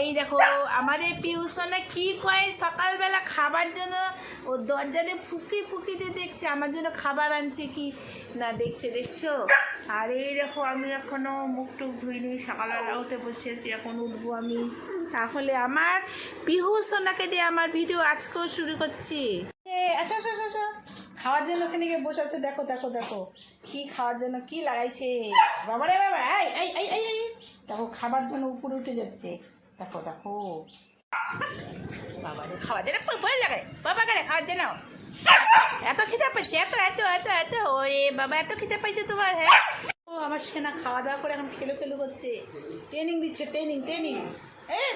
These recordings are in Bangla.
এই দেখো আমাদের পিউসনে কি কয় সকালবেলা খাবার জন্য ও দরজা দিয়ে ফুকি ফুকি দিয়ে দেখছে আমার জন্য খাবার আনছে কি না দেখছো। আর এই দেখো আমি এখনও মুখ টুক ধুইনি, সকালবেলা উঠে বসেছি, এখন উঠবো আমি। তাহলে আমার পিউসনাকে দিয়ে আমার ভিডিও আজকেও শুরু করছি। আসো আসো আসো আসো, খাওয়ার জন্য ওখানে গিয়ে বসে আছে। দেখো দেখো দেখো কি খাওয়ার জন্য কি লাগাইছে বাবারে বাবা। এই এই এই এই এই দেখো খাবার জন্য উপরে উঠে যাচ্ছে। দেখো দেখো বাবারে খাওয়ার জন্য পরে লাগাই বাবা করে খাওয়ার জন্য এত খিদে পাইছে, এত এত এত এত ওরে বাবা এত খিদে পাইছে তোমার। হ্যাঁ ও আমার সেনা খাওয়া দাওয়া করে এখন খেলো খেলো করছে, ট্রেনিং দিচ্ছে ট্রেনিং ট্রেনিং।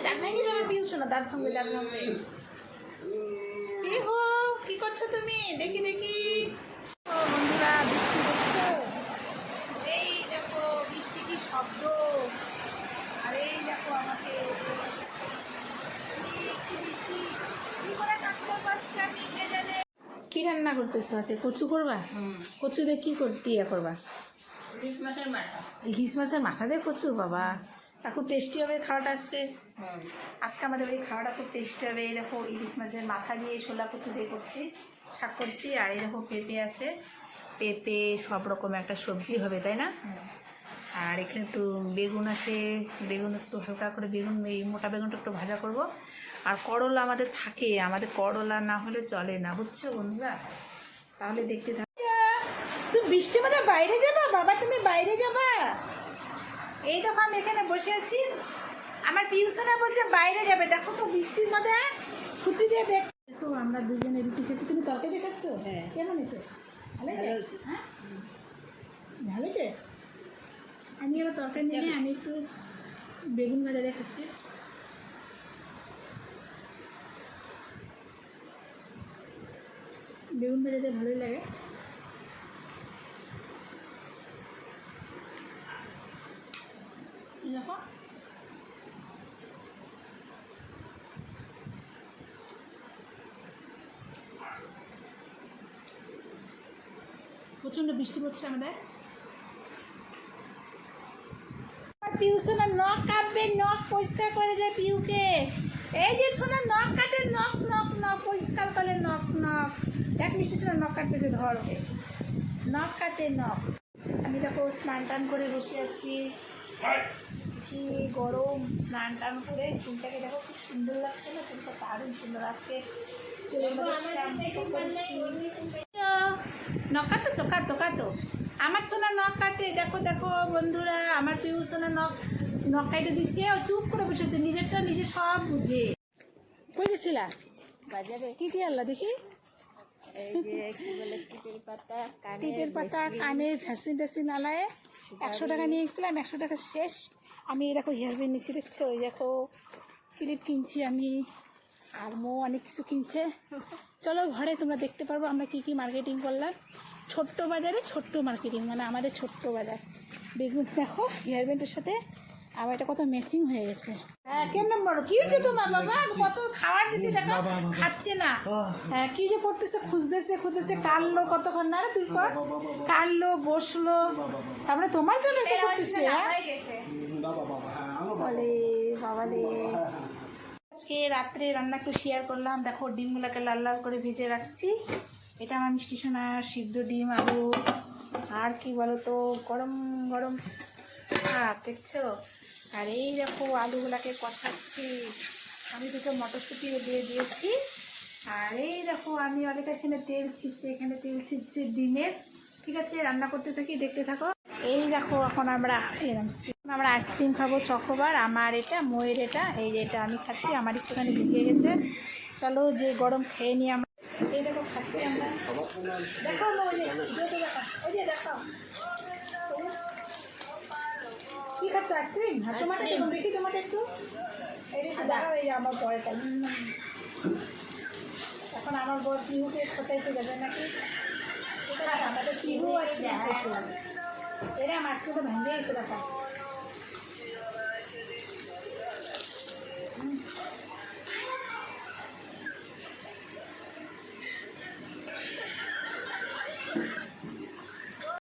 দাঁত ভেঙে যাবে পিউছো না, দাঁত ভাঙবে দাঁত ভাঙবে। পিহু কি করছো তুমি? দেখি দেখি। ও বন্ধুরা বৃষ্টি দেখছো, এই দেখো বৃষ্টি কি শব্দ। আর এই দেখো আমাকে কি রান্না করতেছো? আছে কচু করবা? কচু দিয়ে কি ইয়ে করবা? ইলিশ মাছের মাথা দিয়ে কচু, বাবা খুব টেস্টি হবে খাওয়াটা আজকে। আজকে আমাদের এই খাওয়াটা খুব টেস্টি হবে। এই দেখো ইলিশ মাছের মাথা দিয়ে ছোলা কচু দিয়ে করছি, শাক করছি। আর এই দেখো পেঁপে আছে, পেঁপে সব রকম একটা সবজি হবে, তাই না? আর এখানে একটু বেগুন আছে, বেগুন একটু হালকা করে বেগুন, এই মোটা বেগুনটা একটু ভাজা করব। আর করলা আমাদের থাকে, আমাদের করলা না হলে চলে না, বুঝছো বন্ধুরা? তাহলে দেখতে থাক। তুমি বৃষ্টির মধ্যে বাইরে যাবা বাবা? তুমি বাইরে যাবা? এই দেখো আমি এখানে বসে আছি, আমার পিউসনা বলছে বাইরে যাবে। দেখো তো বৃষ্টির মধ্যে খুচি দিয়ে দেখো আমরা দুজনে রুটি খেতে। তুমি তরকারি দেখাচ্ছ? হ্যাঁ। কেমন হয়েছে? ভালো হয়েছে? হ্যাঁ ভালো হয়েছে। আমি আবার তরকারি নিয়ে আমি একটু বেগুন ভাজা দেখাচ্ছি। বেগুন ভাজাতে ভালোই লাগে। দেখো প্রচণ্ড বৃষ্টি পড়ছে আমাদের। পিউ সোনা নখ কাটবে, নখ পরিষ্কার করে যায় পিউকে। এই যে সোনা নখ কাটে, নখ নখ নখ পরিষ্কার করে, নখ নখ। দেখ মিষ্টি সোনা নখ কাটতেছে, ধর ওকে, নখ কাটে নখ। আমি দেখো স্নান টান করে বসে আছি, কি গরম। স্নান টান করে চুলটাকে দেখো খুব সুন্দর লাগছে না? চুলটা দারুণ সুন্দর। আজকে চুলের মধ্যে নখ কাটতেছো? কাটো কাটো, আমার সোনা নখ কাটে। দেখো দেখো বন্ধুরা, আমার পিউ সোনা নখ কাটে দিচ্ছে। ও চুপ করে বসেছে, নিজেরটা নিজে সব বুঝে। কই গেছিলা? বাজারে। কি কি আনলা দেখি? এই যে কি বলে তিতের পাতা, তিতের পাতা, কানে ভ্যাসিন ট্যাসিন আলায় 100 টাকা নিয়ে গেছিলাম, 100 টাকা শেষ। আমি এই দেখো হেয়ার ব্যান্ড নিচ্ছি, দেখছো? ওই দেখো ক্লিপ কিনছি আমি, আর অনেক কিছু কিনছে। চলো ঘরে তোমরা দেখতে পারবো আমরা কি কি মার্কেটিং করলাম। ছোট্ট বাজারে ছোট্ট মার্কেটিং, মানে আমাদের ছোট্ট বাজার। বেগুন দেখো হেয়ার ব্যান্ডের সাথে আবার এটা কত ম্যাচিং হয়ে গেছে। হ্যাঁ কেন নম্বর কি হয়েছে তোমার বাবা? কত খাবার দিছে দেখো, খাচ্ছে না। হ্যাঁ কি যে করতেছে, খুঁজতেছে কাটলো কতক্ষণ না রে তুই পর, কাটলো বসলো, তারপরে তোমার জন্য কি করতেছে? বলে বাবা রে। আজকে রাত্রে রান্না একটু শেয়ার করলাম। দেখো ডিমগুলোকে লাল লাল করে ভেজে রাখছি। এটা আমার মিষ্টি সোনা সিদ্ধ ডিম, আলু, আর কি বলো তো গরম গরম ভাত, দেখছো? আর এই দেখো আলুগুলাকে কষাচ্ছি, আমি দুটো মটরশুঁটিও দিয়ে দিয়েছি। আর এই দেখো আমি অনেক এখানে তেল ছিটছি, এখানে তেল ছিটছি ডিমের। ঠিক আছে রান্না করতে থাকি, দেখতে থাকো। এই দেখো এখন আমরা আইসক্রিম খাবো, চকোবার। আমার এটা ময়ের এটা, এই যে এটা আমি খাচ্ছি, আমার একটুখানি ভিজে গেছে। চলো যে গরম খেয়ে নিই আমরা। এই দেখো খাচ্ছি আমরা, দেখো ওই যে ওই যে দেখো কি খাচ্ছ? আইসক্রিম? তোমারটা কেমন দেখি, তোমারটা একটু এই দেখো। এই আমার বরটা এখন আমার বর পিহুকে খোঁচাইতে যাবে নাকি? ঠিক আছে আমাদের পিহু আইসক্রিম খাইছিলাম, এরা আইসক্রিমটা ভেঙে গেছে। দেখা